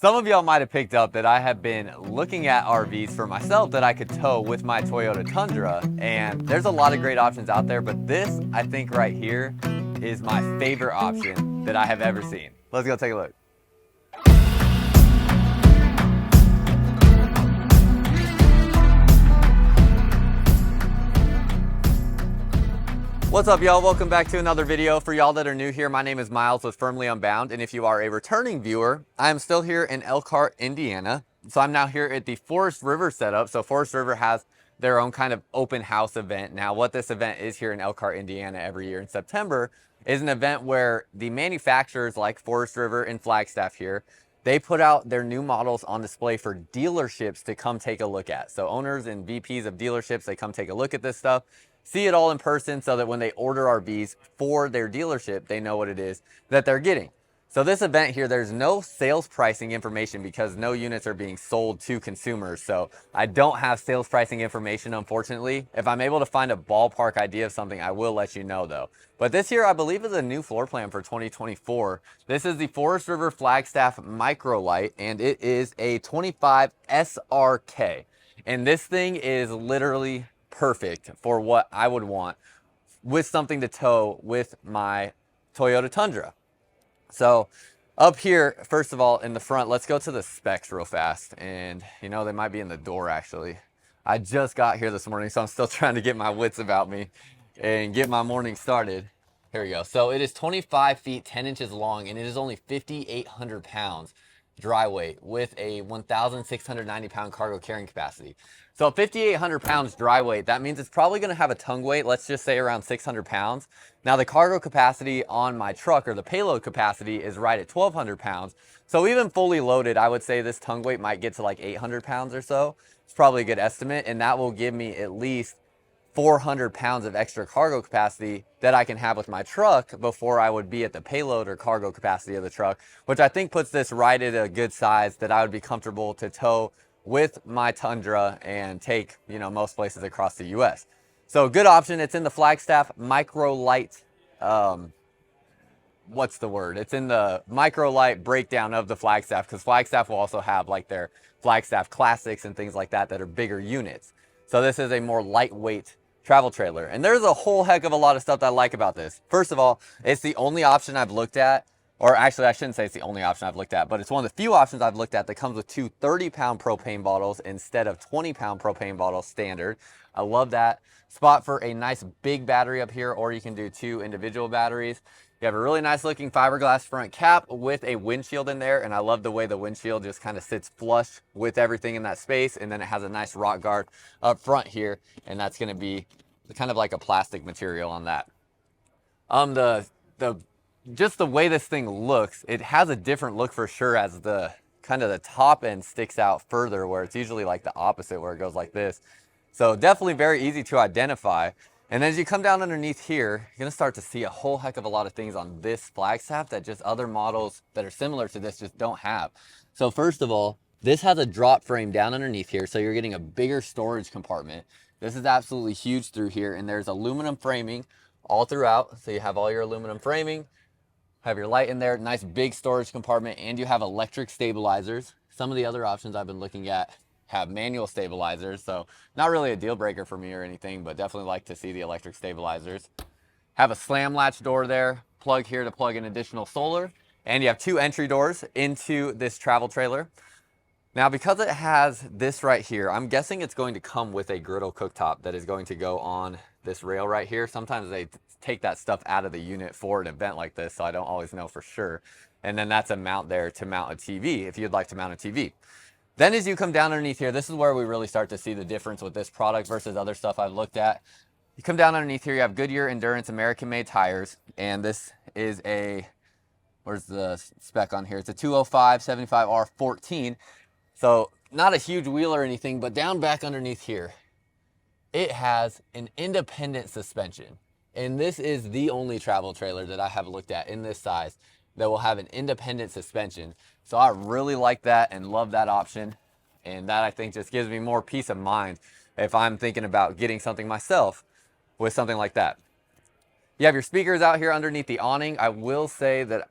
Some of y'all might have picked up that I have been looking at RVs for myself that I could tow with my Toyota Tundra, and there's a lot of great options out there, but this, I think right here, is my favorite option that I have ever seen. Let's go take a look. What's up, y'all? Welcome back to another video. For y'all that are new here, my name is Myles with Firmly Unbound, and if you are a returning viewer, I am still here in Elkhart, Indiana. So I'm now here at the Forest River setup. So Forest River has their own kind of open house event. Now, what this event is here in Elkhart, Indiana every year in September is an event where the manufacturers like Forest River and Flagstaff here, they put out their new models on display for dealerships to come take a look at. So owners and VPs of dealerships, they come take a look at this stuff, see it all in person so that when they order RVs for their dealership, they know what it is that they're getting. So this event here, there's no sales pricing information because no units are being sold to consumers. So I don't have sales pricing information, unfortunately. If I'm able to find a ballpark idea of something, I will let you know though. But this here, I believe, is a new floor plan for 2024. This is the Forest River Flagstaff Micro Lite, and it is a 25 SRK. And this thing is literally perfect for what I would want with something to tow with my Toyota Tundra. So up here, first of all, in the front, let's go to the specs real fast. And you know, they might be in the door actually. I just got here this morning, so I'm still trying to get my wits about me and get my morning started. Here we go. So it is 25 feet, 10 inches long, and it is only 5,800 pounds dry weight with a 1,690 pound cargo carrying capacity. So 5,800 pounds dry weight, that means it's probably going to have a tongue weight, let's just say around 600 pounds. Now the cargo capacity on my truck, or the payload capacity, is right at 1,200 pounds. So even fully loaded, I would say this tongue weight might get to like 800 pounds or so. It's probably a good estimate, and that will give me at least 400 pounds of extra cargo capacity that I can have with my truck before I would be at the payload or cargo capacity of the truck, which I think puts this right at a good size that I would be comfortable to tow with my Tundra and take, you know, most places across the US. So good option. It's in the Flagstaff Micro Lite, what's the word? It's in the Micro Lite breakdown of the Flagstaff, because Flagstaff will also have like their Flagstaff Classics and things like that that are bigger units. So this is a more lightweight travel trailer. And there's a whole heck of a lot of stuff that I like about this. First of all, it's the only option I've looked at, or actually I shouldn't say it's the only option I've looked at, but it's one of the few options I've looked at that comes with two 30-pound propane bottles instead of 20-pound propane bottles standard. I love that. Spot for a nice big battery up here, or you can do two individual batteries. You have a really nice looking fiberglass front cap with a windshield in there, and I love the way the windshield just kind of sits flush with everything in that space, and then it has a nice rock guard up front here, and that's going to be kind of like a plastic material on that. Just the way this thing looks, it has a different look for sure, as the kind of the top end sticks out further, where it's usually like the opposite, where it goes like this. So definitely very easy to identify. And as you come down underneath here, you're gonna start to see a whole heck of a lot of things on this Flagstaff that just other models that are similar to this just don't have. So first of all, this has a drop frame down underneath here, so you're getting a bigger storage compartment. This is absolutely huge through here, and there's aluminum framing all throughout. So you have all your aluminum framing, have your light in there, nice big storage compartment, and you have electric stabilizers. Some of the other options I've been looking at have manual stabilizers, so not really a deal breaker for me or anything, but definitely like to see the electric stabilizers. Have a slam latch door there, plug here to plug in additional solar, and you have two entry doors into this travel trailer. Now, because it has this right here, I'm guessing it's going to come with a griddle cooktop that is going to go on this rail right here. Sometimes they take that stuff out of the unit for an event like this, so I don't always know for sure. And then that's a mount there to mount a TV if you'd like to mount a TV. Then as you come down underneath here, this is where we really start to see the difference with this product versus other stuff I've looked at. You come down underneath here, you have Goodyear Endurance American-made tires, and this is a, where's the spec on here? It's a 205 75R14. So not a huge wheel or anything, but down back underneath here, it has an independent suspension. And this is the only travel trailer that I have looked at in this size that will have an independent suspension. So I really like that and love that option. And that, I think, just gives me more peace of mind if I'm thinking about getting something myself with something like that. You have your speakers out here underneath the awning. I will say that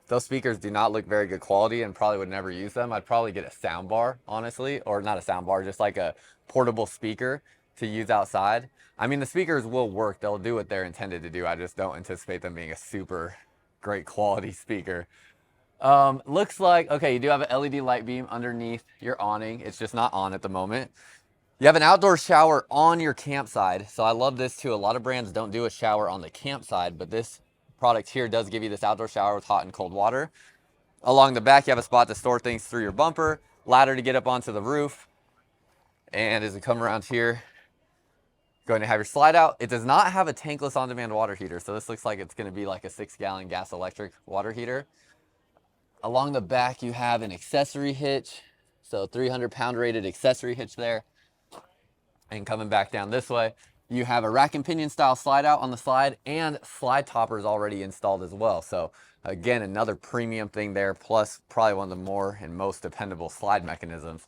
those speakers do not look very good quality and probably would never use them. I'd probably get a sound bar, honestly, or not a sound bar, just like a portable speaker to use outside. I mean, the speakers will work. They'll do what they're intended to do. I just don't anticipate them being a super great quality speaker. Looks like, okay, you do have an LED light beam underneath your awning. It's just not on at the moment. You have an outdoor shower on your campsite. So I love this too. A lot of brands don't do a shower on the campsite, but this product here does give you this outdoor shower with hot and cold water. Along the back, you have a spot to store things through your bumper, ladder to get up onto the roof. And as we come around here, going to have your slide out. It does not have a tankless on-demand water heater. So this looks like it's going to be like a 6-gallon gas electric water heater. Along the back, you have an accessory hitch. So 300-pound rated accessory hitch there. And coming back down this way, you have a rack and pinion style slide out on the slide, and slide toppers already installed as well. So again, another premium thing there, plus probably one of the more and most dependable slide mechanisms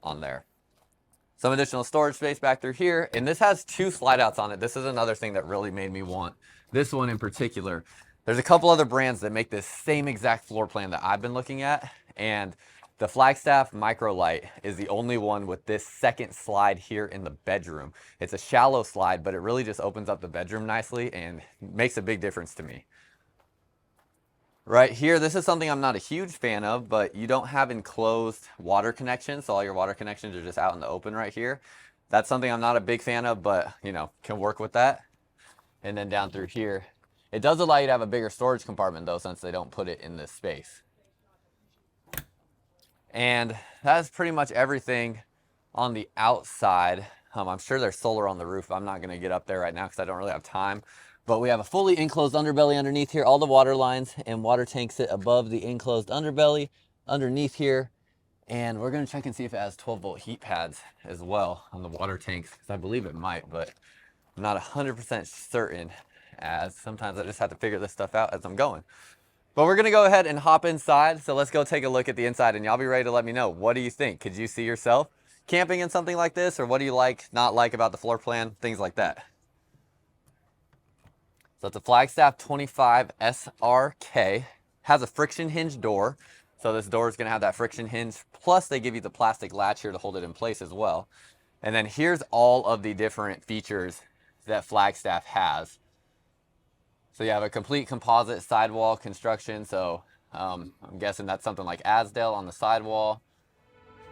on there. Some additional storage space back through here, and this has 2 slide outs on it. This is another thing that really made me want this one in particular. There's a couple other brands that make this same exact floor plan that I've been looking at, and the Flagstaff Micro Lite is the only one with this second slide here in the bedroom. It's a shallow slide, but it really just opens up the bedroom nicely and makes a big difference to me. Right here, this is something I'm not a huge fan of, but you don't have enclosed water connections, so all your water connections are just out in the open right here. That's something I'm not a big fan of, but you know, can work with that. And then down through here, it does allow you to have a bigger storage compartment though, since they don't put it in this space. And that's pretty much everything on the outside. I'm sure there's solar on the roof. I'm not gonna get up there right now because I don't really have time. But we have a fully enclosed underbelly underneath here. All the water lines and water tanks sit above the enclosed underbelly underneath here. And we're gonna check and see if it has 12-volt heat pads as well on the water tanks, because I believe it might, but I'm not 100% certain, as sometimes I just have to figure this stuff out as I'm going. But we're gonna go ahead and hop inside. So let's go take a look at the inside, and y'all be ready to let me know. What do you think? Could you see yourself camping in something like this? Or what do you like, not like about the floor plan? Things like that. So it's a Flagstaff 25 SRK. Has a friction hinge door. So this door is gonna have that friction hinge. Plus they give you the plastic latch here to hold it in place as well. And then here's all of the different features that Flagstaff has. So you have a complete composite sidewall construction. So I'm guessing that's something like Asdale on the sidewall.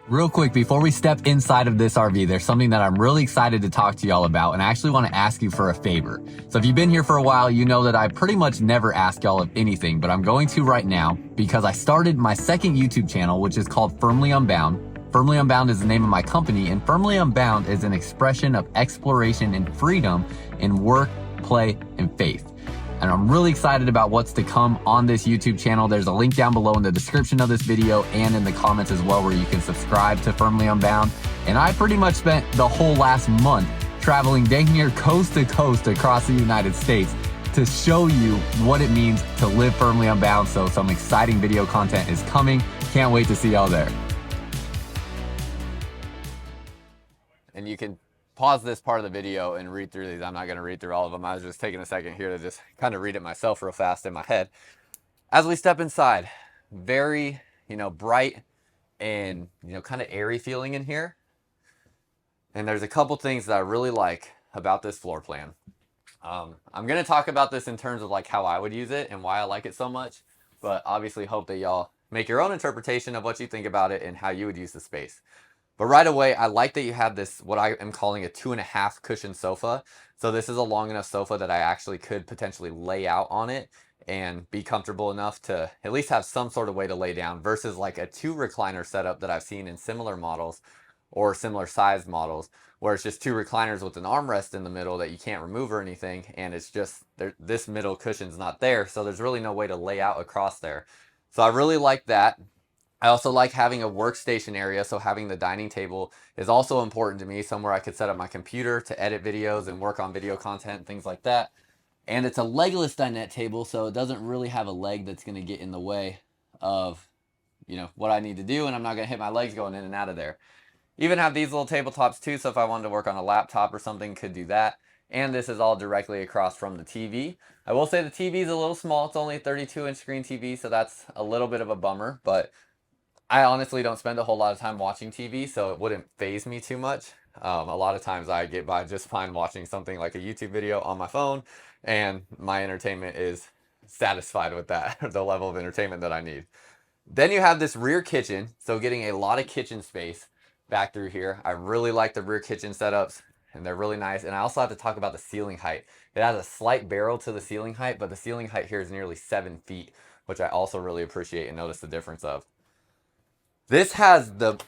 Real quick, before we step inside of this RV, there's something that I'm really excited to talk to y'all about, and I actually want to ask you for a favor. So if you've been here for a while, you know that I pretty much never ask y'all of anything, but I'm going to right now because I started my second YouTube channel, which is called Firmly Unbound. Firmly Unbound is the name of my company, and Firmly Unbound is an expression of exploration and freedom in work, play, and faith. And I'm really excited about what's to come on this YouTube channel. There's a link down below in the description of this video and in the comments as well, where you can subscribe to Firmly Unbound. And I pretty much spent the whole last month traveling dang near coast to coast across the United States to show you what it means to live firmly unbound. So some exciting video content is coming. Can't wait to see y'all there. And you can pause this part of the video and read through these. I'm not going to read through all of them. I was just taking a second here to just kind of read it myself real fast in my head. As we step inside, very, bright and, kind of airy feeling in here. And there's a couple things that I really like about this floor plan. I'm going to talk about this in terms of like how I would use it and why I like it so much, but obviously hope that y'all make your own interpretation of what you think about it and how you would use the space. But right away, I like that you have this, what I am calling a 2.5 cushion sofa. So this is a long enough sofa that I actually could potentially lay out on it and be comfortable enough to at least have some sort of way to lay down, versus like a 2 recliner setup that I've seen in similar models or similar sized models, where it's just 2 recliners with an armrest in the middle that you can't remove or anything. And it's just, this middle cushion's not there. So there's really no way to lay out across there. So I really like that. I also like having a workstation area, so having the dining table is also important to me, somewhere I could set up my computer to edit videos and work on video content, things like that. And it's a legless dinette table, so it doesn't really have a leg that's going to get in the way of, what I need to do, and I'm not going to hit my legs going in and out of there. Even have these little tabletops too, so if I wanted to work on a laptop or something, could do that. and this is all directly across from the TV. I will say the TV is a little small. It's only a 32-inch screen TV, so that's a little bit of a bummer, but I honestly don't spend a whole lot of time watching TV, so it wouldn't faze me too much. A lot of times I get by just fine watching something like a YouTube video on my phone, and my entertainment is satisfied with that, the level of entertainment that I need. Then you have this rear kitchen, so getting a lot of kitchen space back through here. I really like the rear kitchen setups, and they're really nice. And I also have to talk about the ceiling height. It has a slight barrel to the ceiling height, but the ceiling height here is nearly 7 feet, which I also really appreciate and notice the difference of. This has the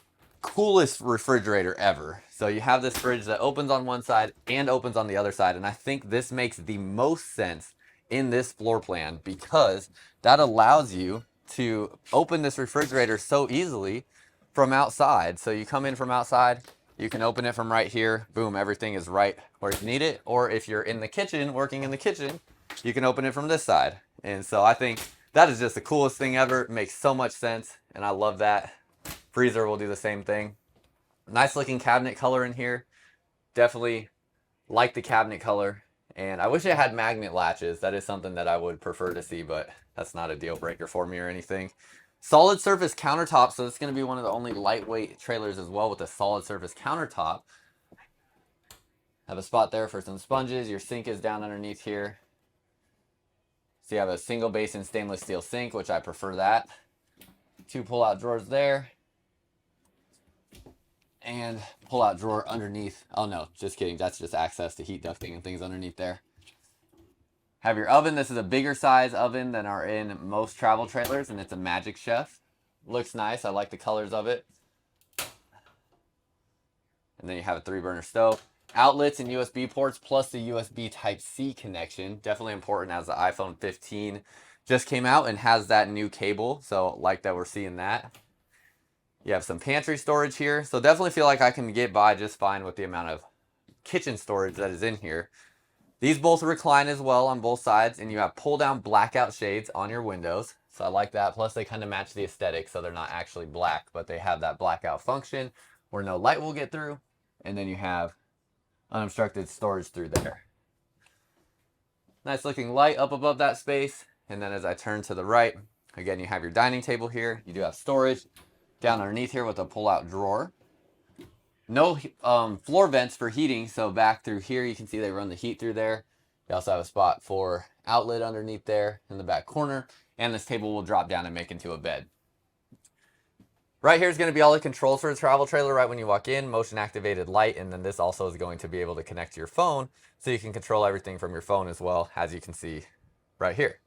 coolest refrigerator ever. So you have this fridge that opens on one side and opens on the other side, and I think this makes the most sense in this floor plan because that allows you to open this refrigerator so easily from outside. So you come in from outside, you can open it from right here, boom, everything is right where you need it. Or if you're in the kitchen, working in the kitchen, you can open it from this side. And so I think that is just the coolest thing ever. It makes so much sense, and I love that. Freezer will do the same thing. Nice looking cabinet color in here. Definitely like the cabinet color. And I wish it had magnet latches. That is something that I would prefer to see, but that's not a deal breaker for me or anything. Solid surface countertop. So it's going to be one of the only lightweight trailers as well with a solid surface countertop. Have a spot there for some sponges. Your sink is down underneath here. So you have a single basin stainless steel sink, which I prefer that. 2 pull-out drawers there. And pull-out drawer underneath. Oh no, just kidding. That's just access to heat ducting and things underneath there. Have your oven. This is a bigger size oven than are in most travel trailers, and it's a Magic Chef. Looks nice. I like the colors of it. And then you have a 3-burner stove. Outlets and USB ports plus the USB Type-C connection. Definitely important as the iPhone 15 just came out and has that new cable. So like that we're seeing that. You have some pantry storage here. So definitely feel like I can get by just fine with the amount of kitchen storage that is in here. These both recline as well on both sides, and you have pull down blackout shades on your windows. So I like that. Plus they kind of match the aesthetic, so they're not actually black, but they have that blackout function where no light will get through. And then you have unobstructed storage through there. Nice looking light up above that space. And then as I turn to the right, again, you have your dining table here. You do have storage down underneath here with a pull-out drawer. No floor vents for heating, so back through here you can see they run the heat through there. You also have a spot for outlet underneath there in the back corner, and this table will drop down and make into a bed. Right here is going to be all the controls for the travel trailer right when you walk in, motion activated light, and then this also is going to be able to connect to your phone, so you can control everything from your phone as well, as you can see right here.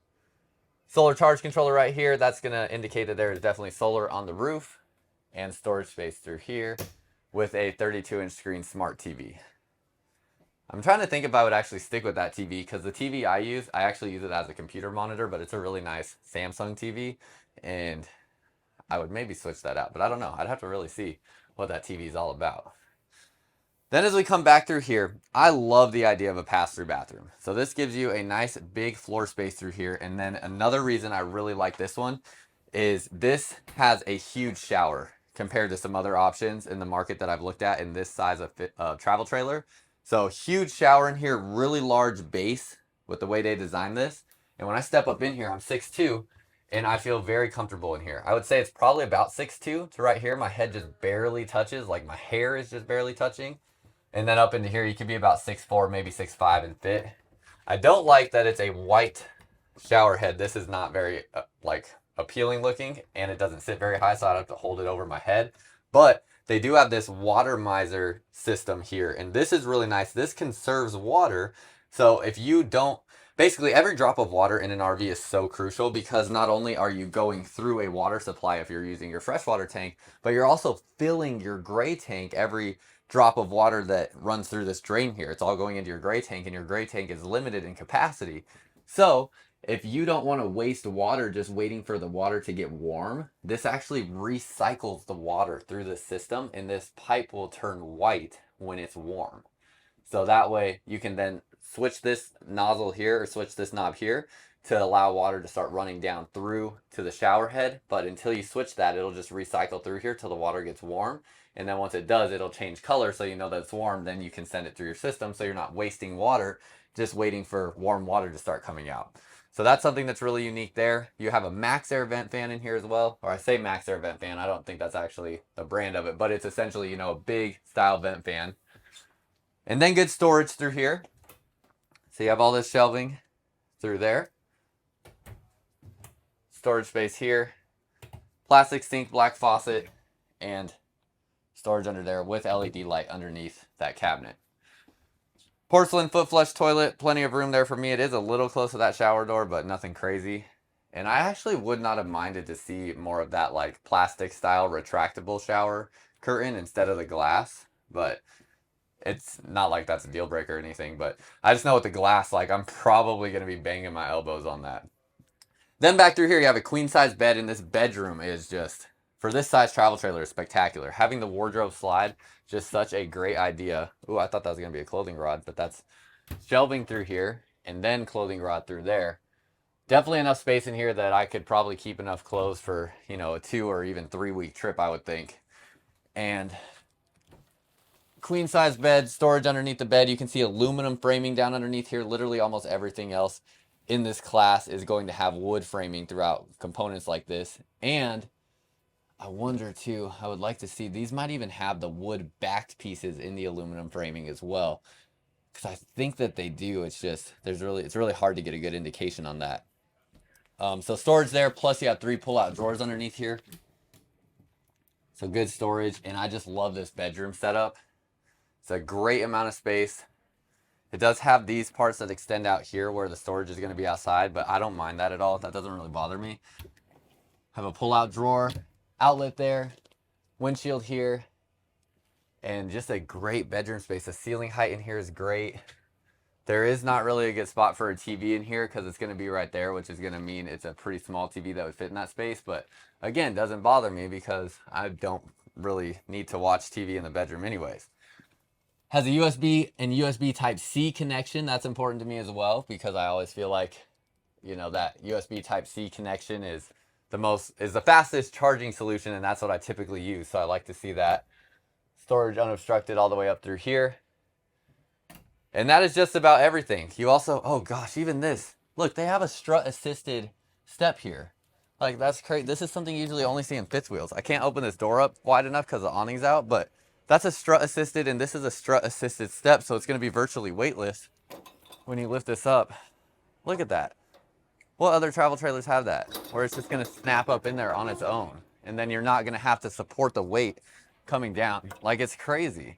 Solar charge controller right here, that's going to indicate that there is definitely solar on the roof, and storage space through here with a 32-inch screen smart TV. I'm trying to think if I would actually stick with that TV, because the TV I actually use it as a computer monitor, but it's a really nice Samsung TV, and I would maybe switch that out, but I don't know. I'd have to really see what that TV is all about. Then as we come back through here, I love the idea of a pass-through bathroom. So this gives you a nice big floor space through here, and then another reason I really like this one is this has a huge shower compared to some other options in the market that I've looked at in this size of travel trailer. So huge shower in here, really large base with the way they designed this. And when I step up in here, I'm 6'2", and I feel very comfortable in here. I would say it's probably about 6'2" to right here. My head just barely touches, like my hair is just barely touching. And then up into here, you could be about 6'4", maybe 6'5" and fit. I don't like that it's a white shower head. This is not very appealing looking, and it doesn't sit very high, so I have to hold it over my head. But they do have this water miser system here, and this is really nice. This conserves water, so if you don't, basically every drop of water in an RV is so crucial, because not only are you going through a water supply if you're using your freshwater tank, but you're also filling your gray tank. Every drop of water that runs through this drain here, it's all going into your gray tank, and your gray tank is limited in capacity. So if you don't want to waste water just waiting for the water to get warm, this actually recycles the water through the system, and this pipe will turn white when it's warm. So that way you can then switch this nozzle here or switch this knob here to allow water to start running down through to the shower head. But until you switch that, it'll just recycle through here till the water gets warm. And then once it does, it'll change color so you know that it's warm. Then you can send it through your system so you're not wasting water just waiting for warm water to start coming out. So that's something that's really unique there. You have a max air vent fan in here as well. Or I say max air vent fan, I don't think that's actually the brand of it, but it's essentially, you know, a big style vent fan. And then good storage through here. So you have all this shelving through there. Storage space here. Plastic sink, black faucet, and storage under there with LED light underneath that cabinet. Porcelain foot flush toilet, plenty of room there for me. It is a little close to that shower door, but nothing crazy. And I actually would not have minded to see more of that like plastic style retractable shower curtain instead of the glass, but it's not like that's a deal breaker or anything. But I just know with the glass, like I'm probably going to be banging my elbows on that. Then back through here, you have a queen size bed, and this bedroom is just, for this size travel trailer, is spectacular. Having the wardrobe slide, just such a great idea. Ooh, I thought that was going to be a clothing rod, but that's shelving through here and then clothing rod through there. Definitely enough space in here that I could probably keep enough clothes for, you know, a 2 or even 3 week trip, I would think. And queen size bed, storage underneath the bed. You can see aluminum framing down underneath here. Literally almost everything else in this class is going to have wood framing throughout components like this. And I wonder too, I would like to see, these might even have the wood backed pieces in the aluminum framing as well. Because I think that they do. It's just, it's really hard to get a good indication on that. So storage there, plus you have 3 pull-out drawers underneath here. So good storage, and I just love this bedroom setup. It's a great amount of space. It does have these parts that extend out here where the storage is going to be outside, but I don't mind that at all. That doesn't really bother me. Have a pull-out drawer, outlet there, windshield here, and just a great bedroom space. The ceiling height in here is great. There is not really a good spot for a TV in here because it's going to be right there, which is going to mean it's a pretty small TV that would fit in that space. But again, doesn't bother me because I don't really need to watch TV in the bedroom anyways. Has a USB and USB Type-C connection. That's important to me as well because I always feel like, you know, that USB Type-C connection is the fastest charging solution, and that's what I typically use. So I like to see that. Storage unobstructed all the way up through here. And that is just about everything. You also, oh gosh, even this. Look, they have a strut assisted step here. Like, that's crazy. This is something you usually only see in fifth wheels. I can't open this door up wide enough because the awning's out, but that's a strut assisted, and this is a strut assisted step, so it's going to be virtually weightless when you lift this up. Look at that. What other travel trailers have that? Where it's just going to snap up in there on its own, and then you're not going to have to support the weight coming down. Like, it's crazy.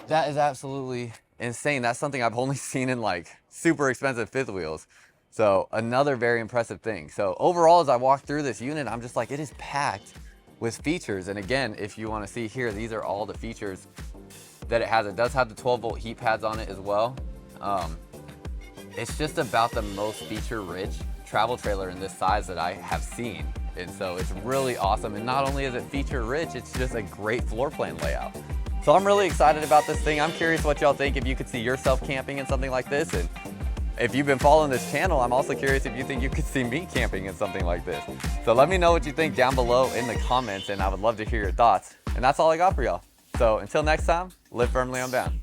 That is absolutely insane. That's something I've only seen in like super expensive fifth wheels. So another very impressive thing. So overall, as I walk through this unit, I'm just like, it is packed with features. And again, if you want to see here, these are all the features that it has. It does have the 12-volt heat pads on it as well. It's just about the most feature-rich travel trailer in this size that I have seen. And so it's really awesome. And not only is it feature-rich, it's just a great floor plan layout. So I'm really excited about this thing. I'm curious what y'all think, if you could see yourself camping in something like this. And if you've been following this channel, I'm also curious if you think you could see me camping in something like this. So let me know what you think down below in the comments, and I would love to hear your thoughts. And that's all I got for y'all. So until next time, live firmly unbound.